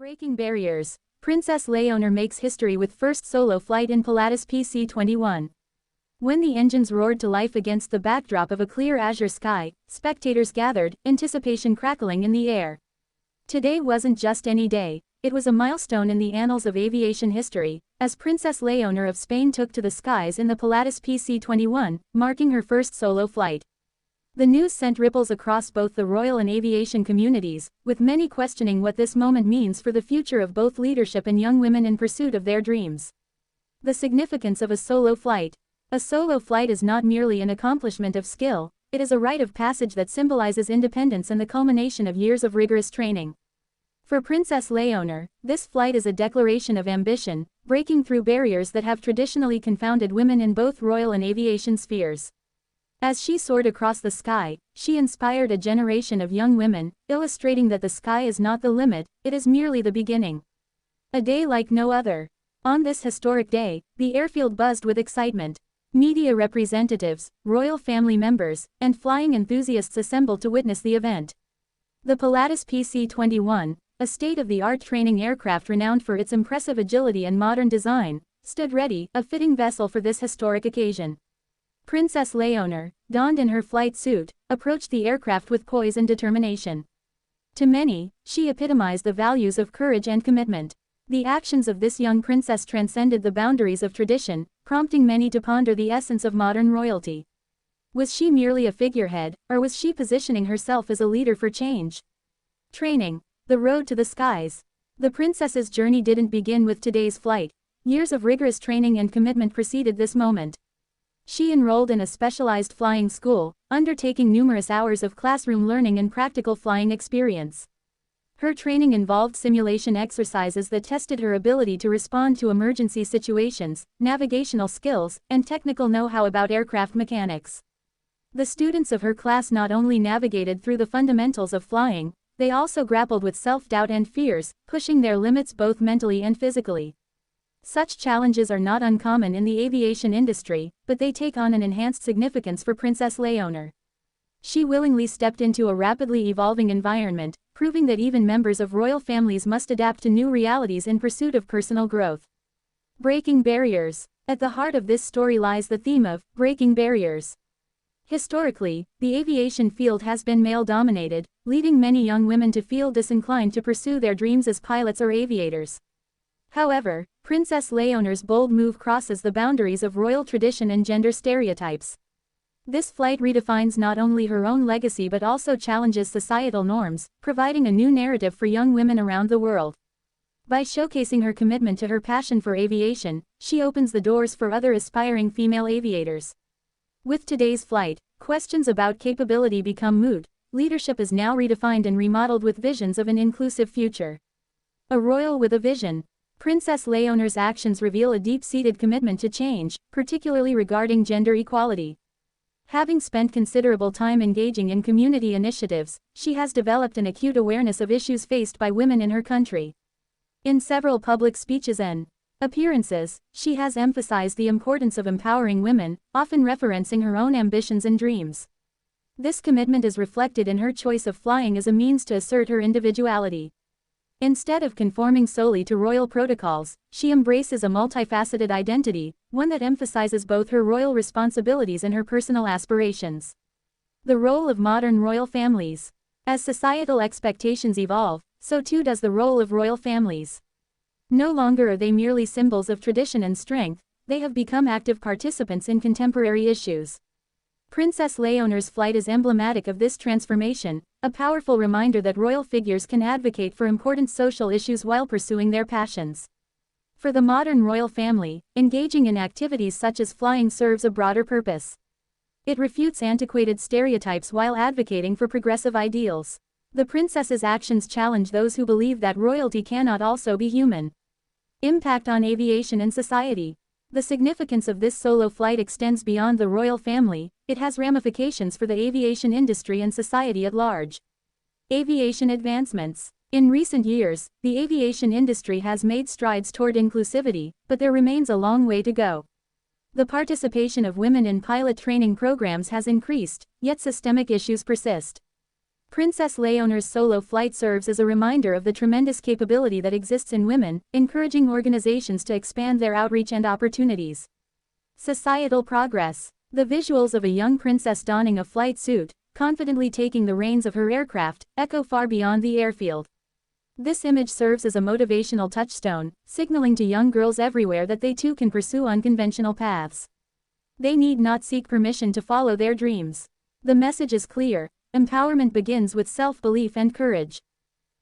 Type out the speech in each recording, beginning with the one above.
Breaking barriers. Princess Léonor makes history with first solo flight in Pilatus PC-21. When the engines roared to life against the backdrop of a clear azure sky, spectators gathered, anticipation crackling in the air. Today wasn't just any day, it was a milestone in the annals of aviation history, as Princess Léonor of Spain took to the skies in the Pilatus PC-21, marking her first solo flight. The news sent ripples across both the royal and aviation communities, with many questioning what this moment means for the future of both leadership and young women in pursuit of their dreams. The significance of a solo flight. A solo flight is not merely an accomplishment of skill, it is a rite of passage that symbolizes independence and the culmination of years of rigorous training. For Princess Léonor, this flight is a declaration of ambition, breaking through barriers that have traditionally confounded women in both royal and aviation spheres. As she soared across the sky, she inspired a generation of young women, illustrating that the sky is not the limit, it is merely the beginning. A day like no other. On this historic day, the airfield buzzed with excitement. Media representatives, royal family members, and flying enthusiasts assembled to witness the event. The Pilatus PC-21, a state-of-the-art training aircraft renowned for its impressive agility and modern design, stood ready, a fitting vessel for this historic occasion. Princess Léonor, donned in her flight suit, approached the aircraft with poise and determination. To many, she epitomized the values of courage and commitment. The actions of this young princess transcended the boundaries of tradition, prompting many to ponder the essence of modern royalty. Was she merely a figurehead, or was she positioning herself as a leader for change? Training. The road to the skies. The princess's journey didn't begin with today's flight. Years of rigorous training and commitment preceded this moment. She enrolled in a specialized flying school, undertaking numerous hours of classroom learning and practical flying experience. Her training involved simulation exercises that tested her ability to respond to emergency situations, navigational skills, and technical know-how about aircraft mechanics. The students of her class not only navigated through the fundamentals of flying, they also grappled with self-doubt and fears, pushing their limits both mentally and physically. Such challenges are not uncommon in the aviation industry, but they take on an enhanced significance for Princess Léonor. She willingly stepped into a rapidly evolving environment, proving that even members of royal families must adapt to new realities in pursuit of personal growth. Breaking barriers. At the heart of this story lies the theme of breaking barriers. Historically, the aviation field has been male-dominated, leading many young women to feel disinclined to pursue their dreams as pilots or aviators. However, Princess Léonor's bold move crosses the boundaries of royal tradition and gender stereotypes. This flight redefines not only her own legacy but also challenges societal norms, providing a new narrative for young women around the world. By showcasing her commitment to her passion for aviation, she opens the doors for other aspiring female aviators. With today's flight, questions about capability become moot. Leadership is now redefined and remodeled with visions of an inclusive future. A royal with a vision. Princess Léonor's actions reveal a deep-seated commitment to change, particularly regarding gender equality. Having spent considerable time engaging in community initiatives, she has developed an acute awareness of issues faced by women in her country. In several public speeches and appearances, she has emphasized the importance of empowering women, often referencing her own ambitions and dreams. This commitment is reflected in her choice of flying as a means to assert her individuality. Instead of conforming solely to royal protocols, she embraces a multifaceted identity, one that emphasizes both her royal responsibilities and her personal aspirations. The role of modern royal families. As societal expectations evolve, so too does the role of royal families. No longer are they merely symbols of tradition and strength, they have become active participants in contemporary issues. Princess Léonor's flight is emblematic of this transformation, a powerful reminder that royal figures can advocate for important social issues while pursuing their passions. For the modern royal family, engaging in activities such as flying serves a broader purpose. It refutes antiquated stereotypes while advocating for progressive ideals. The princess's actions challenge those who believe that royalty cannot also be human. Impact on aviation and society. The significance of this solo flight extends beyond the royal family, it has ramifications for the aviation industry and society at large. Aviation advancements. In recent years, the aviation industry has made strides toward inclusivity, but there remains a long way to go. The participation of women in pilot training programs has increased, yet systemic issues persist. Princess Léonor's solo flight serves as a reminder of the tremendous capability that exists in women, encouraging organizations to expand their outreach and opportunities. Societal progress. The visuals of a young princess donning a flight suit, confidently taking the reins of her aircraft, echo far beyond the airfield. This image serves as a motivational touchstone, signaling to young girls everywhere that they too can pursue unconventional paths. They need not seek permission to follow their dreams. The message is clear: empowerment begins with self-belief and courage.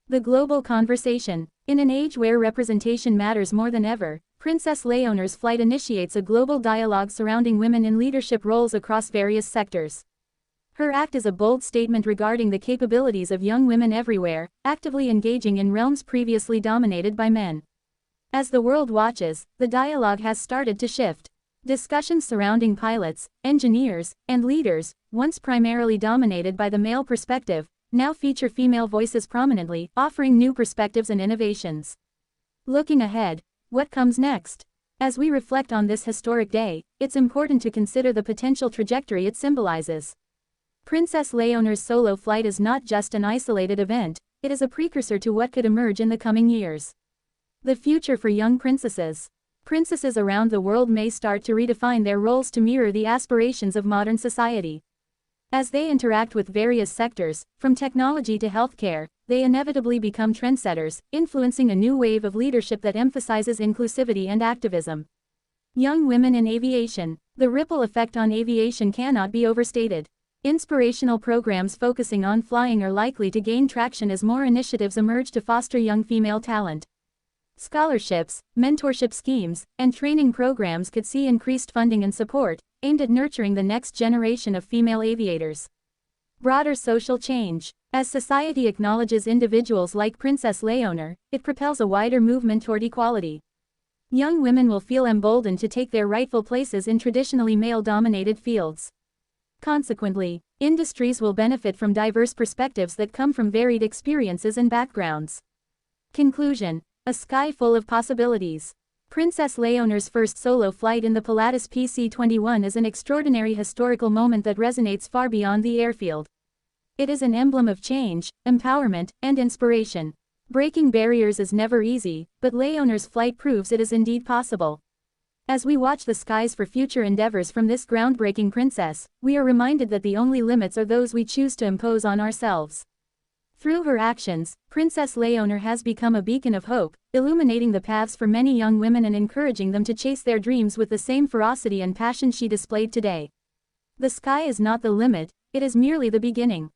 The global conversation. In an age where representation matters more than ever, Princess Léonor's flight initiates a global dialogue surrounding women in leadership roles across various sectors. Her act is a bold statement regarding the capabilities of young women everywhere, actively engaging in realms previously dominated by men. As the world watches, the dialogue has started to shift. Discussions surrounding pilots, engineers, and leaders, once primarily dominated by the male perspective, now feature female voices prominently, offering new perspectives and innovations. Looking ahead, what comes next? As we reflect on this historic day, it's important to consider the potential trajectory it symbolizes. Princess Léonor's solo flight is not just an isolated event, it is a precursor to what could emerge in the coming years. The future for young princesses. Princesses around the world may start to redefine their roles to mirror the aspirations of modern society. As they interact with various sectors, from technology to healthcare, they inevitably become trendsetters, influencing a new wave of leadership that emphasizes inclusivity and activism. Young women in aviation. The ripple effect on aviation cannot be overstated. Inspirational programs focusing on flying are likely to gain traction as more initiatives emerge to foster young female talent. Scholarships, mentorship schemes, and training programs could see increased funding and support, aimed at nurturing the next generation of female aviators. Broader social change. As society acknowledges individuals like Princess Léonor, it propels a wider movement toward equality. Young women will feel emboldened to take their rightful places in traditionally male-dominated fields. Consequently, industries will benefit from diverse perspectives that come from varied experiences and backgrounds. Conclusion. A sky full of possibilities. Princess Léonor's first solo flight in the Pilatus PC-21 is an extraordinary historical moment that resonates far beyond the airfield. It is an emblem of change, empowerment, and inspiration. Breaking barriers is never easy, but Léonor's flight proves it is indeed possible. As we watch the skies for future endeavors from this groundbreaking princess, we are reminded that the only limits are those we choose to impose on ourselves. Through her actions, Princess Léonor has become a beacon of hope, illuminating the paths for many young women and encouraging them to chase their dreams with the same ferocity and passion she displayed today. The sky is not the limit, it is merely the beginning.